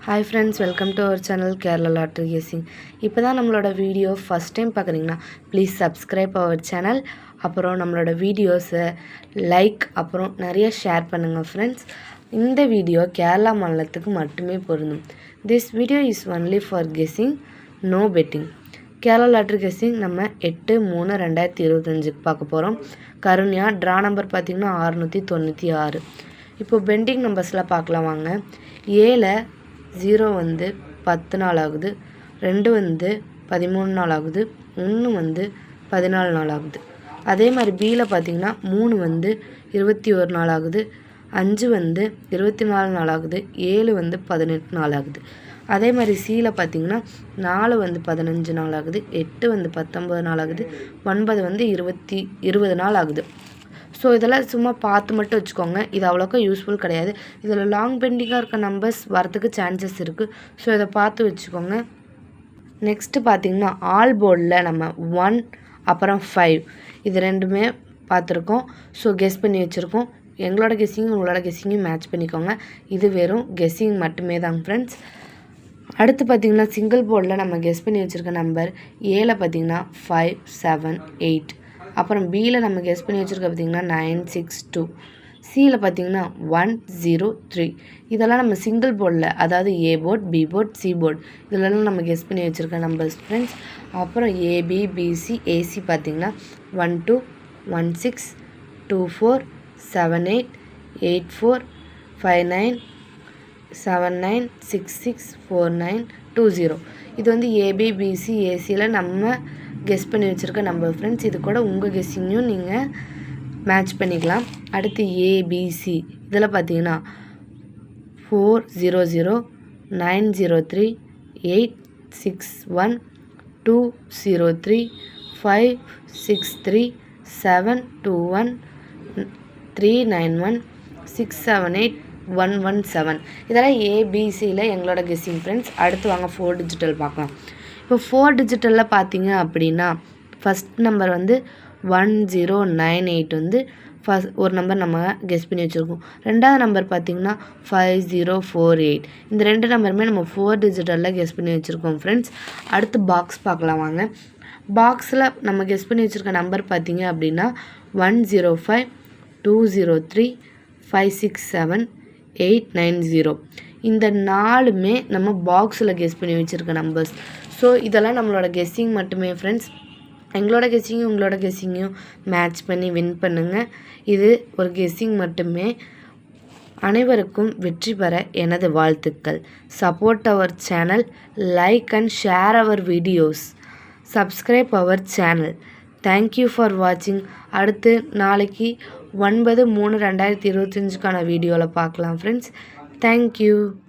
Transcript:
Hi friends, welcome to our channel Kerala Lottery Guessing. இப்போ தான் நம்மளோட வீடியோ ஃபர்ஸ்ட் டைம் பார்க்குறீங்கன்னா ப்ளீஸ் சப்ஸ்கிரைப் அவர் சேனல். அப்புறம் நம்மளோட வீடியோஸை லைக் அப்புறம் நிறைய ஷேர் பண்ணுங்கள் ஃப்ரெண்ட்ஸ். இந்த வீடியோ கேரளா மாநிலத்துக்கு மட்டுமே பொருந்தும். This video is only for guessing, no betting. Kerala lottery guessing நம்ம 8/3/2025 பார்க்க போகிறோம். கருணையா ட்ரா நம்பர் பார்த்திங்கன்னா 696. இப்போ பெண்டிங் நம்பர்ஸில் பார்க்கலாம் வாங்க. 0 வந்து 10 நாள் ஆகுது, 2 வந்து 13 நாள் ஆகுது, 1 வந்து 14 நாள் ஆகுது. அதே மாதிரி பியில் பார்த்திங்கன்னா 3 வந்து 21 நாள் ஆகுது, 5 வந்து 24 நாள் ஆகுது, 7 வந்து 18 நாள் ஆகுது. அதே மாதிரி சியில் பார்த்திங்கன்னா 4 வந்து 15 நாள் ஆகுது, 8 வந்து 19 நாள் ஆகுது, 9 வந்து 20 நாள் ஆகுது. ஸோ இதெல்லாம் சும்மா பார்த்து மட்டும் வச்சுக்கோங்க. இது அவ்வளோக்கா யூஸ்ஃபுல் கிடையாது. இதில் லாங் பெண்டிங்காக இருக்க நம்பர்ஸ் வரத்துக்கு சான்சஸ் இருக்குது. ஸோ இதை பார்த்து வச்சுக்கோங்க. நெக்ஸ்ட்டு பார்த்திங்கன்னா ஆல் போர்டில் நம்ம 1 அப்புறம் 5 இது ரெண்டுமே பார்த்துருக்கோம். ஸோ கெஸ் பண்ணி வச்சுருக்கோம். எங்களோட கெஸ்ஸிங்கும் உங்களோட கெஸ்ஸிங்கும் மேட்ச் பண்ணிக்கோங்க. இது வெறும் கெஸ்ஸிங் மட்டுமே தாங்க ஃப்ரெண்ட்ஸ். அடுத்து பார்த்திங்கன்னா சிங்கிள் போர்டில் நம்ம கெஸ் பண்ணி வச்சுருக்க நம்பர் ஏல பார்த்திங்கன்னா 5, 7, 8. அப்புறம் பியில் நம்ம கெஸ் பண்ணி வச்சுருக்க பார்த்திங்கன்னா 9, 6, 2. சியில் பார்த்திங்கன்னா 1, 0, 3. இதெல்லாம் நம்ம சிங்கிள் போர்டில், அதாவது A board, B board, C board இதெல்லாம் நம்ம கெஸ் பண்ணி வச்சுருக்க நம்பர்ஸ் ஃப்ரெண்ட்ஸ். அப்புறம் ஏபி, பிசி, ஏசி பார்த்திங்கன்னா 1, 2, 1, 6, 2, 4, 7, 8, 8, 4, 5, 9, 7, 9, 6, 6, 4, 9, 2, 0. இது வந்து ஏபி, பிசி, ஏசியில் நம்ம கெஸ் பண்ணி வச்சுருக்க நம்பர் ஃப்ரெண்ட்ஸ். இது கூட உங்கள் கெஸ்ஸிங்கையும் நீங்கள் மேட்ச் பண்ணிக்கலாம். அடுத்து ஏபிசி இதில் பார்த்தீங்கன்னா 400, 903, 861, 203, 563, 721, 391, 678, 117. இதெல்லாம் ஏபிசியில் எங்களோட கெஸ்ஸிங் ஃப்ரெண்ட்ஸ். அடுத்து வாங்க 4 டிஜிட்டல் பார்க்கலாம். இப்போ 4 டிஜிட்டலில் பார்த்தீங்க அப்படின்னா ஃபஸ்ட் நம்பர் வந்து 1098 வந்து ஒரு நம்பர் நம்ம கெஸ் பண்ணி வச்சுருக்கோம். ரெண்டாவது நம்பர் பார்த்திங்கன்னா 5048. இந்த ரெண்டு நம்பருமே நம்ம 4 டிஜிட்டலில் கெஸ் பண்ணி வச்சுருக்கோம் ஃப்ரெண்ட்ஸ். அடுத்து பாக்ஸ் பார்க்கலாம் வாங்க. பாக்ஸில் நம்ம கெஸ் பண்ணி வச்சுருக்க நம்பர் பார்த்திங்க அப்படின்னா 105, 203, 567, 890. இந்த 4மே நம்ம பாக்ஸில் கெஸ் பண்ணி வச்சுருக்க நம்பர்ஸ். ஸோ இதெல்லாம் நம்மளோட கெஸ்ஸிங் மட்டுமே ஃப்ரெண்ட்ஸ். எங்களோட கெஸ்ஸிங்கும் உங்களோட கெஸ்ஸிங்கையும் மேட்ச் பண்ணி வின் பண்ணுங்கள். இது ஒரு கெஸ்ஸிங் மட்டுமே. அனைவருக்கும் வெற்றி பெற எனது வாழ்த்துக்கள். Support our channel, like and share our videos, subscribe our channel. Thank you for வாட்சிங். அடுத்து நாளைக்கு 9/3/2025 வீடியோவில் பார்க்கலாம் ஃப்ரெண்ட்ஸ். தேங்க்யூ.